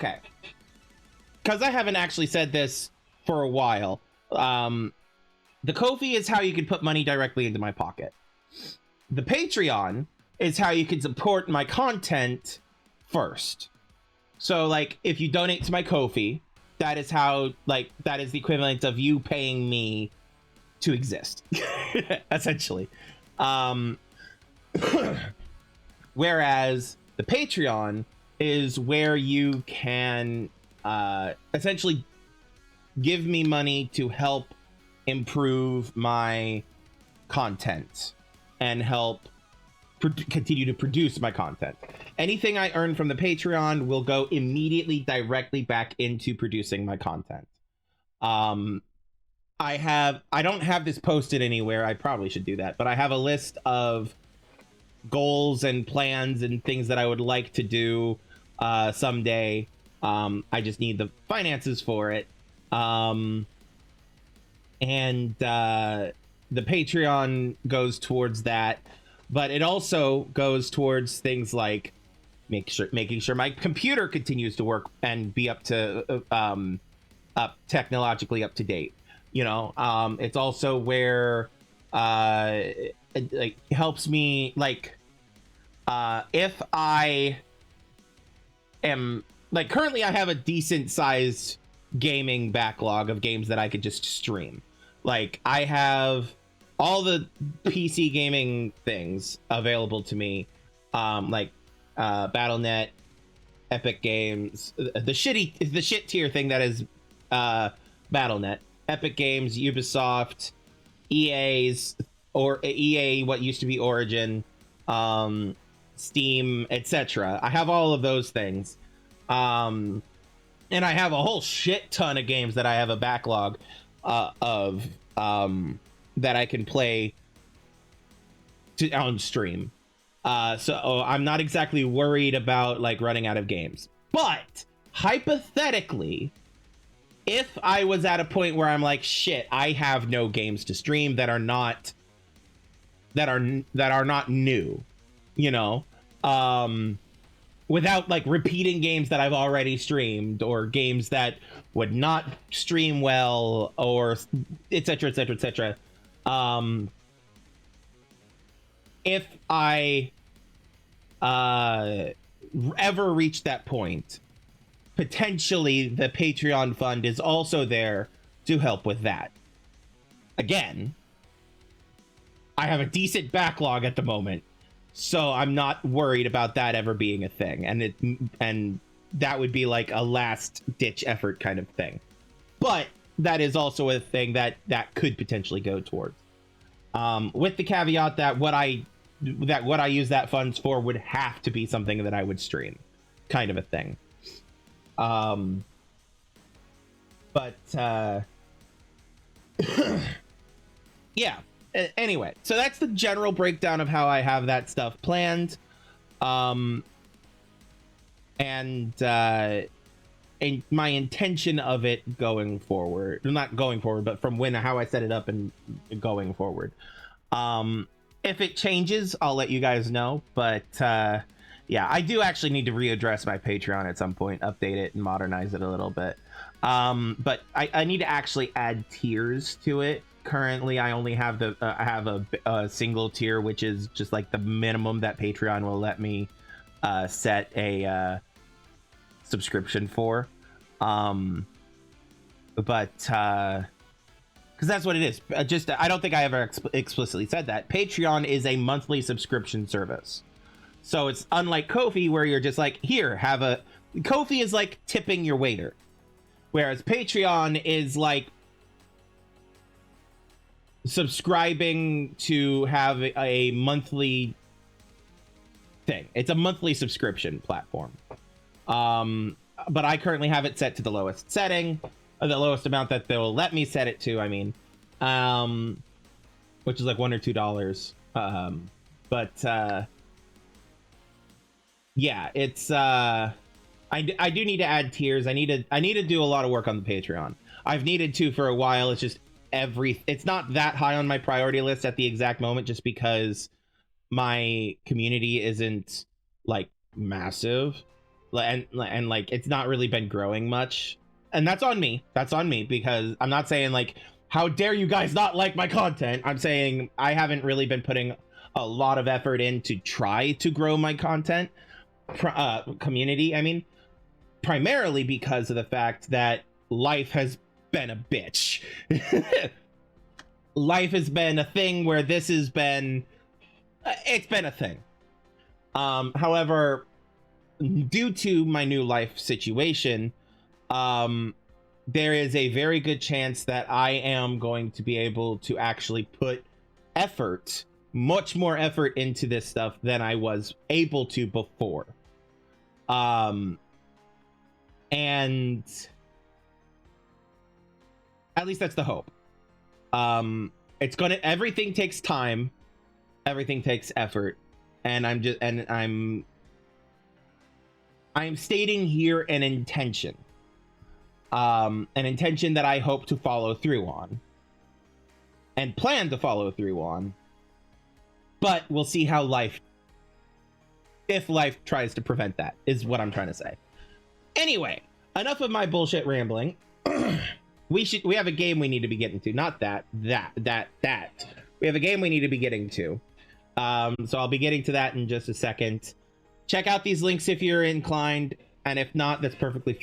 okay, because I haven't actually said this for a while. The Ko-fi is how you can put money directly into my pocket. The Patreon is how you can support my content first. So, like, if you donate to my Ko-fi, that is how, like, that is the equivalent of you paying me to exist, essentially. Whereas the Patreon is where you can essentially give me money to help improve my content and help continue to produce my content. Anything I earn from the Patreon will go immediately directly back into producing my content. I don't have this posted anywhere. I probably should do that, but I have a list of goals and plans and things that I would like to do someday. I just need the finances for it. And the Patreon goes towards that, but it also goes towards things like making sure my computer continues to work and be up technologically up to date. You know, it's also where it like helps me, like, if I am, like, currently I have a decent sized gaming backlog of games that I could just stream. Like, I have all the PC gaming things available to me, like Battle.net, Epic Games, the shit tier thing that is Battle.net, Epic Games, Ubisoft, EA's, or EA, what used to be Origin, Steam, etc. I have all of those things. And I have a whole shit ton of games that I have a backlog of that I can play on stream. So I'm not exactly worried about, like, running out of games. But hypothetically, if I was at a point where I'm like, shit, I have no games to stream that are not new, you know, without, like, repeating games that I've already streamed, or games that would not stream well, or etc., etc., etc. If I ever reach that point, potentially the Patreon fund is also there to help with that. Again, I have a decent backlog at the moment, so I'm not worried about that ever being a thing, and that would be like a last ditch effort kind of thing. But that is also a thing that could potentially go towards, with the caveat that what I use that funds for would have to be something that I would stream, kind of a thing. Yeah. Anyway, so that's the general breakdown of how I have that stuff planned. And my intention of it going forward, not going forward, but from how I set it up and going forward. If it changes, I'll let you guys know. But yeah, I do actually need to readdress my Patreon at some point, update it and modernize it a little bit. But I need to actually add tiers to it. Currently, I only have I have a single tier, which is just like the minimum that Patreon will let me set a subscription for. But because that's what it is. I don't think I ever explicitly said that. Patreon is a monthly subscription service, so it's unlike Ko-fi, where you're just like, here, have a. Ko-fi is like tipping your waiter, whereas Patreon is like subscribing to have a monthly thing. It's a monthly subscription platform. But I currently have it set to the lowest setting, or the lowest amount that they'll let me set it to, I mean, which is like $1 or $2. Yeah, it's I do need to add tiers. I need to do a lot of work on the Patreon. I've needed to for a while. It's just it's not that high on my priority list at the exact moment, just because my community isn't like massive. and like it's not really been growing much, and that's on me. That's on me, because I'm not saying like, how dare you guys not like my content. I'm saying I haven't really been putting a lot of effort in to try to grow my content community. I mean, primarily because of the fact that life has been a bitch. Life has been a thing where this has been, it's been a thing. However, due to my new life situation, there is a very good chance that I am going to be able to actually put effort, much more effort into this stuff than I was able to before. And at least that's the hope. It's gonna, everything takes time, everything takes effort, and I'm stating here an intention that I hope to follow through on and plan to follow through on, but we'll see how if life tries to prevent that, is what I'm trying to say. Anyway, enough of my bullshit rambling. We have a game we need to be getting to. Not that. We have a game we need to be getting to. So I'll be getting to that in just a second. Check out these links if you're inclined, and if not, that's perfectly fine.